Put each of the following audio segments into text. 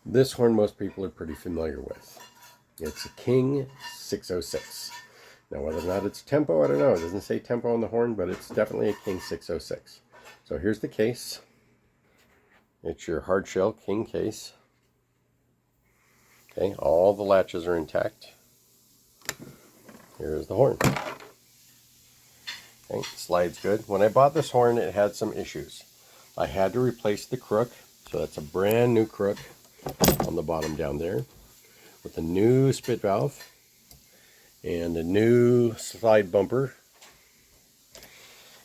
This horn most people are pretty familiar with. It's a King 606. Now whether or not it's tempo, I don't know. It doesn't say tempo on the horn, but it's definitely a King 606. So here's the case. It's your hard shell King case. Okay, all the latches are intact. Here's the horn. Okay, slides good. When I bought this horn, it had some issues. I had to replace the crook, so that's a brand new crook on the bottom down there, with a new spit valve and a new slide bumper.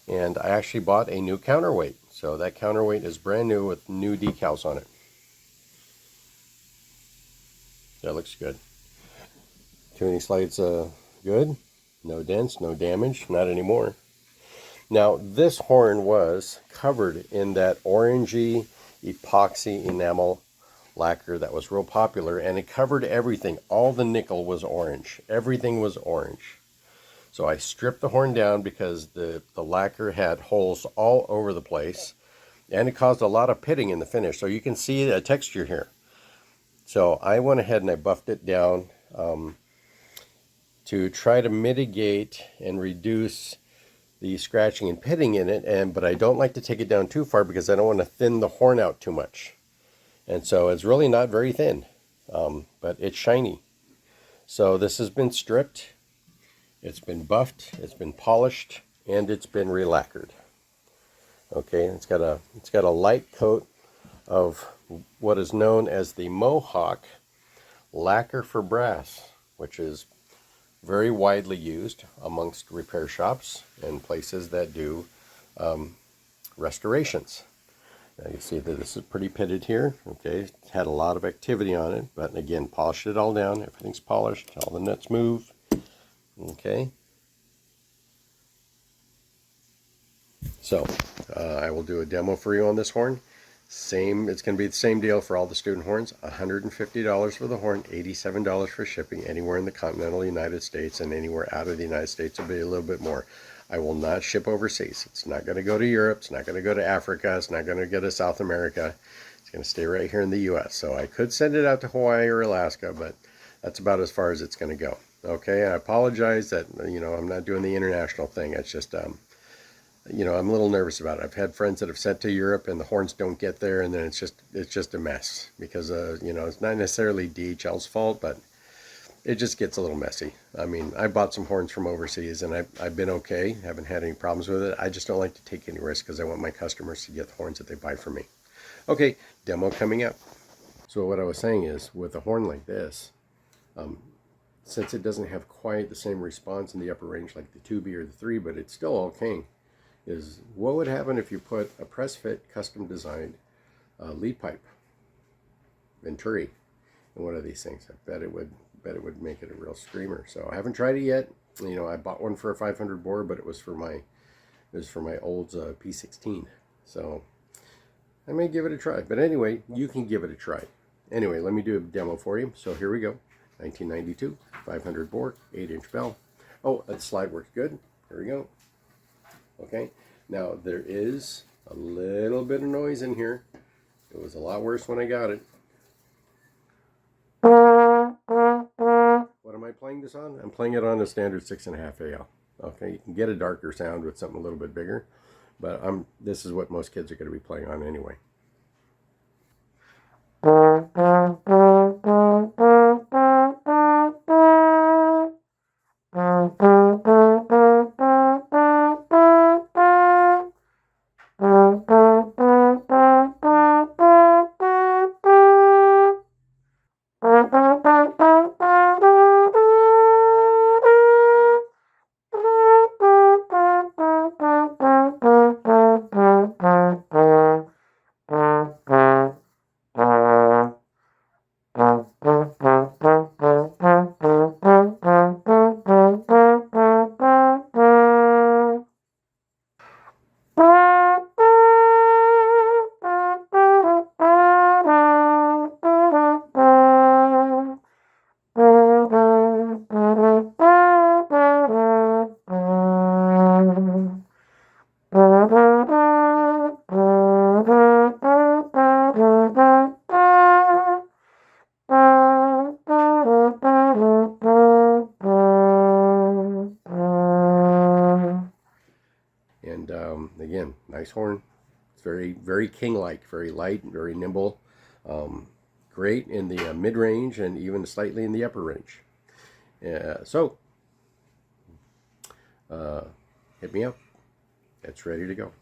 And I actually bought a new counterweight, so that counterweight is brand new with new decals on it. That looks good. Tuning slides good. No dents, no damage, not anymore. Now this horn was covered in that orangey epoxy enamel lacquer that was real popular, and it covered everything. All the nickel was orange. Everything was orange. So I stripped the horn down because the lacquer had holes all over the place, and it caused a lot of pitting in the finish. So you can see a texture here. So I went ahead and I buffed it down to try to mitigate and reduce the scratching and pitting in it, but I don't like to take it down too far because I don't want to thin the horn out too much. And so it's really not very thin, but it's shiny. So this has been stripped, it's been buffed, it's been polished, and it's been relacquered. Okay, it's got a light coat of what is known as the Mohawk lacquer for brass, which is very widely used amongst repair shops and places that do restorations. Now you see that this is pretty pitted here. Okay, it's had a lot of activity on it, but again, polished it all down. Everything's polished, all the nuts move. Okay, so I will do a demo for you on this horn. It's going to be the same deal for all the student horns. $150 for the horn, $87 for shipping anywhere in the continental United States, and anywhere out of the United States will be a little bit more. I will not ship overseas. It's not going to go to Europe. It's not going to go to Africa. It's not going to go to South America. It's going to stay right here in the U.S. So I could send it out to Hawaii or Alaska, but that's about as far as it's going to go. Okay, I apologize that, I'm not doing the international thing. It's just, I'm a little nervous about it. I've had friends that have sent to Europe and the horns don't get there, and then it's just a mess because, it's not necessarily DHL's fault, but it just gets a little messy. I mean, I bought some horns from overseas and I've been okay. Haven't had any problems with it. I just don't like to take any risks because I want my customers to get the horns that they buy from me. Okay, demo coming up. So what I was saying is, with a horn like this, since it doesn't have quite the same response in the upper range like the 2B or the 3, but it's still all King, is what would happen if you put a press fit custom designed lead pipe Venturi in one of these things. I bet it would make it a real screamer. So I haven't tried it yet. I bought one for a 500 bore, but it was for my Olds P16. So I may give it a try. But anyway, you can give it a try. Anyway, let me do a demo for you. So here we go. 1992, 500 bore, 8-inch bell. Oh, that slide works good. Here we go. Okay, now there is a little bit of noise in here. It was a lot worse when I got it. What am I playing this on? I'm playing it on a standard 6.5 AL. Okay, you can get a darker sound with something a little bit bigger, but this is what most kids are going to be playing on anyway. Nice horn. It's very, very king-like, very light, very nimble. Great in the mid-range and even slightly in the upper range. So, hit me up. It's ready to go.